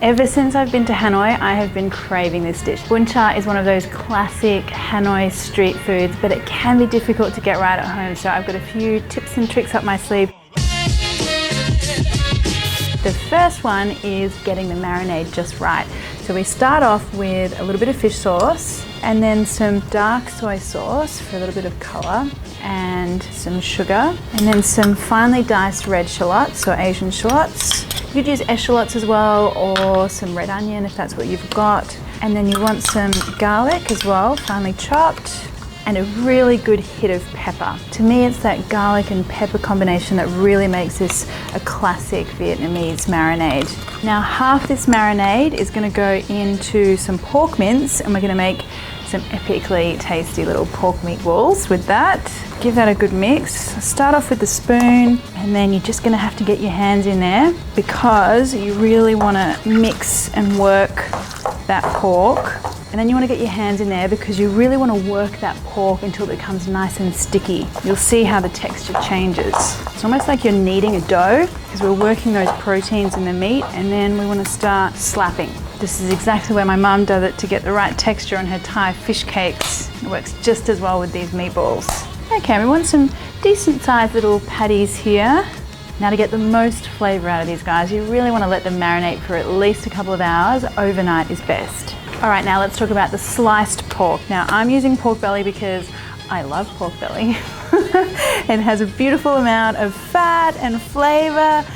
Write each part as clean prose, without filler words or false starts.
Ever since I've been to Hanoi, I have been craving this dish. Bun cha is one of those classic Hanoi street foods, but it can be difficult to get right at home, so I've got a few tips and tricks up my sleeve. The first one is getting the marinade just right. So we start off with a little bit of fish sauce and then some dark soy sauce for a little bit of colour and some sugar and then some finely diced red shallots or Asian shallots. You could use eschalots as well or some red onion if that's what you've got. And then you want some garlic as well, finely chopped, and a really good hit of pepper. To me, it's that garlic and pepper combination that really makes this a classic Vietnamese marinade. Now, half this marinade is gonna go into some pork mince, and we're gonna make some epically tasty little pork meatballs with that. Give that a good mix. Start off with the spoon, and then you're just gonna have to get your hands in there because you really wanna mix and work that pork. And then you want to get your hands in there because you really want to work that pork until it becomes nice and sticky. You'll see how the texture changes. It's almost like you're kneading a dough because we're working those proteins in the meat, and then we want to start slapping. This is exactly where my mum does it to get the right texture on her Thai fish cakes. It works just as well with these meatballs. Okay, we want some decent sized little patties here. Now, to get the most flavour out of these guys, you really want to let them marinate for at least a couple of hours. Overnight is best. All right, now let's talk about the sliced pork. Now, I'm using pork belly because I love pork belly. It has a beautiful amount of fat and flavour.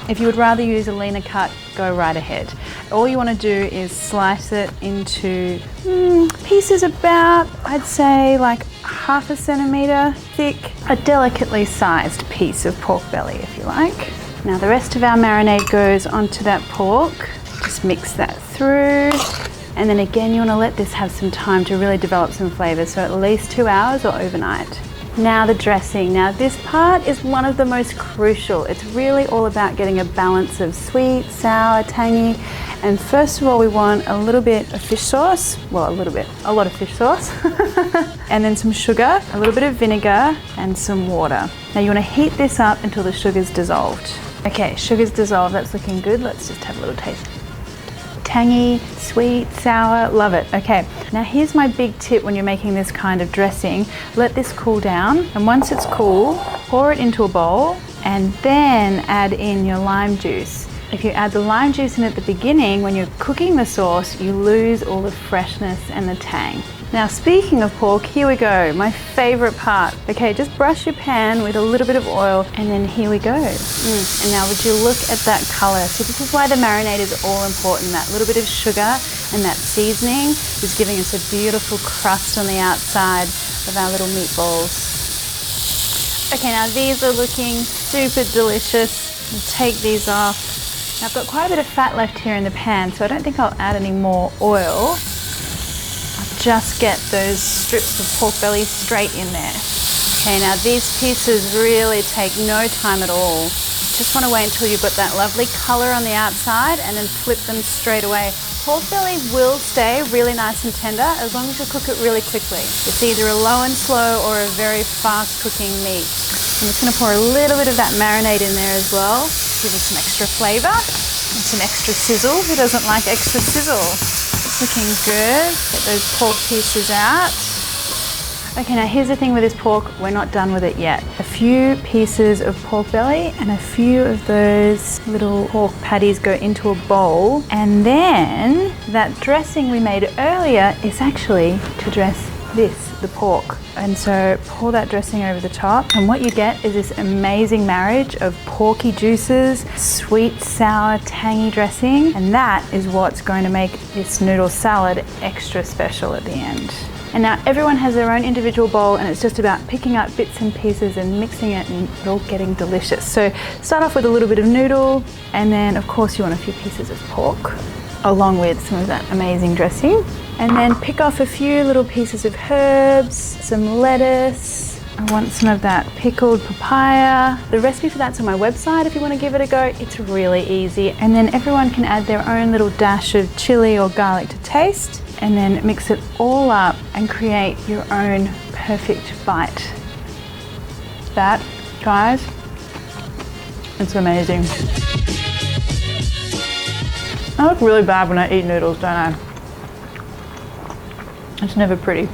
If you would rather use a leaner cut, go right ahead. All you want to do is slice it into pieces about, I'd say, like half a centimetre thick. A delicately sized piece of pork belly, if you like. Now, the rest of our marinade goes onto that pork. Just mix that through. And then again, you want to let this have some time to really develop some flavour, so at least 2 hours or overnight. Now the dressing. Now this part is one of the most crucial. It's really all about getting a balance of sweet, sour, tangy. And first of all, we want a little bit of fish sauce. Well, a lot of fish sauce. And then some sugar, a little bit of vinegar, and some water. Now you want to heat this up until the sugar's dissolved. Okay, sugar's dissolved, that's looking good. Let's just have a little taste. Tangy, sweet, sour, love it. Okay, now here's my big tip when you're making this kind of dressing. Let this cool down, and once it's cool, pour it into a bowl and then add in your lime juice. If you add the lime juice in at the beginning, when you're cooking the sauce, you lose all the freshness and the tang. Now, speaking of pork, here we go, my favorite part. Okay, just brush your pan with a little bit of oil, and then here we go. And now would you look at that color? So this is why the marinade is all important. That little bit of sugar and that seasoning is giving us a beautiful crust on the outside of our little meatballs. Okay, now these are looking super delicious. We'll take these off. Now, I've got quite a bit of fat left here in the pan, so I don't think I'll add any more oil. Just get those strips of pork belly straight in there. Okay, now these pieces really take no time at all. Just want to wait until you've got that lovely color on the outside and then flip them straight away. Pork belly will stay really nice and tender as long as you cook it really quickly. It's either a low and slow or a very fast cooking meat. I'm just going to pour a little bit of that marinade in there as well. Give it some extra flavor and some extra sizzle. Who doesn't like extra sizzle? Looking good. Get those pork pieces out. Okay, now here's the thing with this pork, we're not done with it yet. A few pieces of pork belly and a few of those little pork patties go into a bowl, and then that dressing we made earlier is actually to dress the pork. And so pour that dressing over the top, and what you get is this amazing marriage of porky juices, sweet, sour, tangy dressing, and that is what's going to make this noodle salad extra special at the end. And now everyone has their own individual bowl, and it's just about picking up bits and pieces and mixing it and it all getting delicious. So start off with a little bit of noodle, and then of course you want a few pieces of pork along with some of that amazing dressing. And then pick off a few little pieces of herbs, some lettuce. I want some of that pickled papaya. The recipe for that's on my website if you want to give it a go. It's really easy. And then everyone can add their own little dash of chili or garlic to taste, and then mix it all up and create your own perfect bite. That, guys, it's amazing. I look really bad when I eat noodles, don't I? It's never pretty.